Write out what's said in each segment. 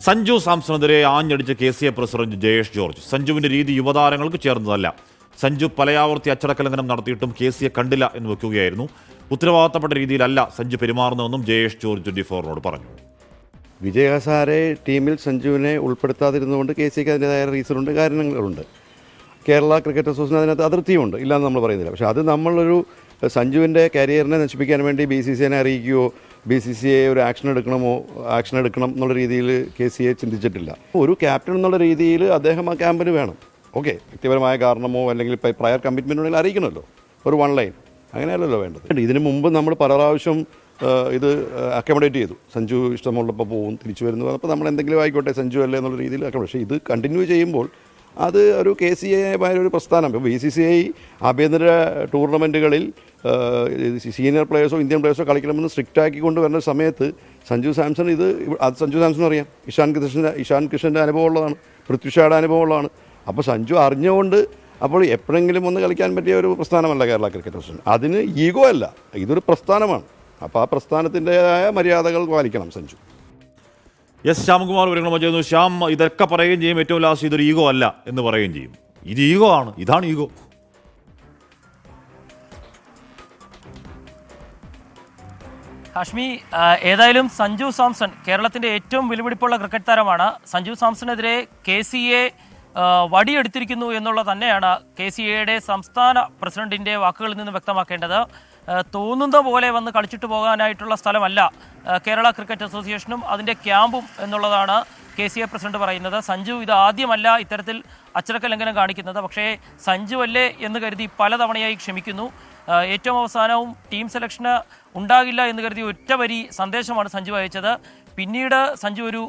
സഞ്ജു സാംസണെതിരെ ആഞ്ഞടിച്ച KCA president Jayesh George. സഞ്ജുവിന്റെ രീതി യുവതാരങ്ങൾക്ക് ചേർന്നതല്ല. സഞ്ജു പലയാവർത്തി അച്ചടക്കലംഘനം നടത്തിയിട്ടും KCA കണ്ടില്ല എന്ന് വെക്കുകയായിരുന്നു. ഉത്തരവാദിത്തപ്പെട്ട രീതിയിലല്ല സഞ്ജു പെരുമാറുന്നതെന്നും ജയേഷ് ജോർജ് 24-നോട് പറഞ്ഞു. വിജയ് ഹസാരെ ടീമിൽ സഞ്ജുവിനെ ഉൾപ്പെടുത്താതിരുന്നുകൊണ്ട് KCAക്ക് അതിൻ്റെതായ റീസണുണ്ട്, കാരണങ്ങളുണ്ട്. കേരള ക്രിക്കറ്റ് അസോസിയേഷൻ അതിനകത്ത് അതിർത്തിയുണ്ട്, ഇല്ലാന്ന് നമ്മൾ പറയുന്നില്ല. പക്ഷേ അത് നമ്മളൊരു സഞ്ജുവിൻ്റെ കരിയറിനെ നശിപ്പിക്കാൻ വേണ്ടി BCCIനെ അറിയിക്കുകയോ BCCI ഒരു ആക്ഷൻ എടുക്കണം എന്നുള്ള രീതിയിൽ KCA ചിന്തിച്ചിട്ടില്ല. ഒരു ക്യാപ്റ്റൻ എന്നുള്ള രീതിയിൽ അദ്ദേഹം ആ ക്യാമ്പിന് വേണം. ഓക്കെ, വ്യക്തിപരമായ കാരണമോ അല്ലെങ്കിൽ പ്രയർ കമ്മിറ്റ്മെൻ്റ് ഉണ്ടെങ്കിൽ അറിയിക്കണമല്ലോ, ഒരു 1 ലൈൻ. അങ്ങനെയല്ലല്ലോ വേണ്ടത്. ഇതിനു മുമ്പ് നമ്മൾ പല പ്രാവശ്യം ഇത് അക്കോമഡേറ്റ് ചെയ്തു. സഞ്ജു ഇഷ്ടമുള്ളപ്പോൾ പോകും, തിരിച്ചു വരുന്നു. അപ്പോൾ നമ്മൾ എന്തെങ്കിലും ആയിക്കോട്ടെ, സഞ്ജു അല്ലേ എന്നുള്ള രീതിയിൽ പക്ഷേ ഇത് കണ്ടിന്യൂ ചെയ്യുമ്പോൾ അത് ഒരു KCA ഒരു പ്രസ്ഥാനം. ഇപ്പോൾ BCCI ആഭ്യന്തര ടൂർണമെൻറ്റുകളിൽ സീനിയർ പ്ലേയേഴ്സോ ഇന്ത്യൻ പ്ലേയേഴ്സോ കളിക്കണമെന്ന് സ്ട്രിക്റ്റ് ആക്കിക്കൊണ്ട് വരുന്ന സമയത്ത് സഞ്ജു സാംസൺ സഞ്ജു സാംസൺ അറിയാം. ഇഷാൻ കിഷൻ്റെ അനുഭവമുള്ളതാണ്, പൃഥ്വിഷയുടെ അനുഭവമുള്ളതാണ്. അപ്പോൾ സഞ്ജു അറിഞ്ഞുകൊണ്ട് അപ്പോൾ എപ്പോഴെങ്കിലും ഒന്ന് കളിക്കാൻ പറ്റിയ ഒരു പ്രസ്ഥാനമല്ല കേരള ക്രിക്കറ്റ് അസോസിയേഷൻ. അതിന് ഈഗോ അല്ല, ഇതൊരു പ്രസ്ഥാനമാണ്. അപ്പോൾ ആ പ്രസ്ഥാനത്തിൻ്റെതായ മര്യാദകൾ പാലിക്കണം സഞ്ജു. ശ്യാംകുമാർ വിവരങ്ങൾ ചെയ്യുന്നു. ശ്യാം ഇതൊക്കെ പറയുകയും ചെയ്യും, ഏറ്റവും ലാസ്റ്റ് ഇതൊരു ഈഗോ അല്ല എന്ന് പറയുകയും ചെയ്യും. ഇത് ഈഗോ ആണ്, ഇതാണ് ഈഗോ. ഹാഷ്മി, ഏതായാലും സഞ്ജു സാംസൺ കേരളത്തിന്റെ ഏറ്റവും വിലപിടിപ്പുള്ള ക്രിക്കറ്റ് താരമാണ്. സഞ്ജു സാംസണെതിരെ KCA വടിയെടുത്തിരിക്കുന്നു എന്നുള്ളത് തന്നെയാണ് KCAയുടെ സംസ്ഥാന പ്രസിഡന്റിന്റെ വാക്കുകളിൽ നിന്ന് വ്യക്തമാക്കേണ്ടത്. തോന്നുന്ന പോലെ വന്ന് കളിച്ചിട്ട് പോകാനായിട്ടുള്ള സ്ഥലമല്ല കേരള ക്രിക്കറ്റ് അസോസിയേഷനും അതിൻ്റെ ക്യാമ്പും എന്നുള്ളതാണ് KCA പ്രസിഡന്റ് പറയുന്നത്. സഞ്ജു ഇത് ആദ്യമല്ല ഇത്തരത്തിൽ അച്ചടക്ക ലംഘനം കാണിക്കുന്നത്. പക്ഷേ സഞ്ജു അല്ലേ എന്ന് കരുതി പലതവണയായി ക്ഷമിക്കുന്നു. ഏറ്റവും അവസാനവും ടീം സെലക്ഷന് ഉണ്ടാകില്ല എന്ന് കരുതി ഒറ്റ വരി സന്ദേശമാണ് സഞ്ജു അയച്ചത്. പിന്നീട് സഞ്ജു ഒരു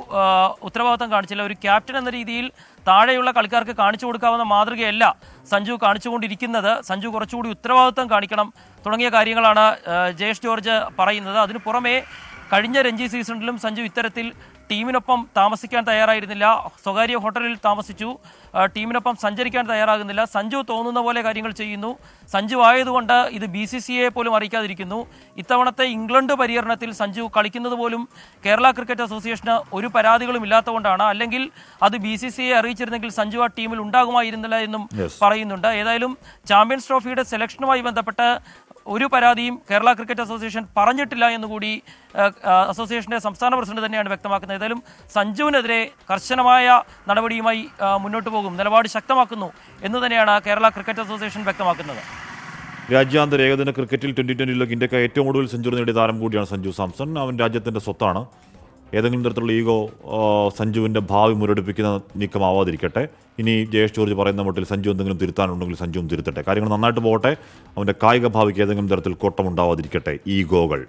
ഉത്തരവാദിത്തം കാണിച്ചില്ല. ഒരു ക്യാപ്റ്റൻ എന്ന രീതിയിൽ താഴെയുള്ള കളിക്കാർക്ക് കാണിച്ചു കൊടുക്കാവുന്ന മാതൃകയല്ല സഞ്ജു കാണിച്ചുകൊണ്ടിരിക്കുന്നത്. സഞ്ജു കുറച്ചുകൂടി ഉത്തരവാദിത്തം കാണിക്കണം തുടങ്ങിയ കാര്യങ്ങളാണ് ജയേഷ് ജോർജ് പറയുന്നത്. അതിനു പുറമെ കഴിഞ്ഞ രഞ്ജി സീസണിലും സഞ്ജു ഇത്തരത്തിൽ ടീമിനൊപ്പം താമസിക്കാൻ തയ്യാറായിരുന്നില്ല. സ്വകാര്യ ഹോട്ടലിൽ താമസിച്ചു. ടീമിനൊപ്പം സഞ്ചരിക്കാൻ തയ്യാറാകുന്നില്ല. സഞ്ജു തോന്നുന്ന പോലെ കാര്യങ്ങൾ ചെയ്യുന്നു. സഞ്ജു ആയതുകൊണ്ട് ഇത് BCCIയെ പോലും അറിയിക്കാതിരിക്കുന്നു. ഇത്തവണത്തെ ഇംഗ്ലണ്ട് പര്യടനത്തിൽ സഞ്ജു കളിക്കുന്നത് പോലും കേരള ക്രിക്കറ്റ് അസോസിയേഷന് ഒരു പരാതികളും ഇല്ലാത്തതുകൊണ്ടാണ്. അല്ലെങ്കിൽ അത് BCCIയെ അറിയിച്ചിരുന്നെങ്കിൽ സഞ്ജു ആ ടീമിൽ ഉണ്ടാകുമായിരുന്നില്ല എന്നും പറയുന്നുണ്ട്. ഏതായാലും ചാമ്പ്യൻസ് ട്രോഫിയുടെ സെലക്ഷനുമായി ബന്ധപ്പെട്ട് ഒരു പരാതിയും കേരള ക്രിക്കറ്റ് അസോസിയേഷൻ പറഞ്ഞിട്ടില്ല എന്നുകൂടി അസോസിയേഷന്റെ സംസ്ഥാന പ്രസിഡന്റ് തന്നെയാണ് വ്യക്തമാക്കുന്നത്. ഏതായാലും സഞ്ജുവിനെതിരെ കർശനമായ നടപടിയുമായി മുന്നോട്ട് പോകും, നിലപാട് ശക്തമാക്കുന്നു എന്ന് തന്നെയാണ് കേരള ക്രിക്കറ്റ് അസോസിയേഷൻ വ്യക്തമാക്കുന്നത്. രാജ്യാന്തര ഏകദിന ക്രിക്കറ്റിൽ 2020 ഇന്ത്യക്ക് ഏറ്റവും കൂടുതൽ സെഞ്ചുറി നേടിയ താരം കൂടിയാണ് സഞ്ജു സാംസൺ. അവൻ രാജ്യത്തിൻ്റെ സ്വത്താണ്. ഏതെങ്കിലും തരത്തിലുള്ള ഈഗോ സഞ്ജുവിൻ്റെ ഭാവി മുരടിപ്പിക്കുന്ന നീക്കമാവാതിരിക്കട്ടെ. ഇനി ജയേഷ് ജോർജ് പറയുന്ന മട്ടിൽ സഞ്ജു എന്തെങ്കിലും തിരുത്താനുണ്ടെങ്കിൽ സഞ്ജുവും തിരുത്തട്ടെ. കാര്യങ്ങൾ നന്നായിട്ട് പോകട്ടെ. അവൻ്റെ കായിക ഭാവിക്ക് ഏതെങ്കിലും തരത്തിൽ കോട്ടമുണ്ടാവാതിരിക്കട്ടെ ഈഗോകൾ.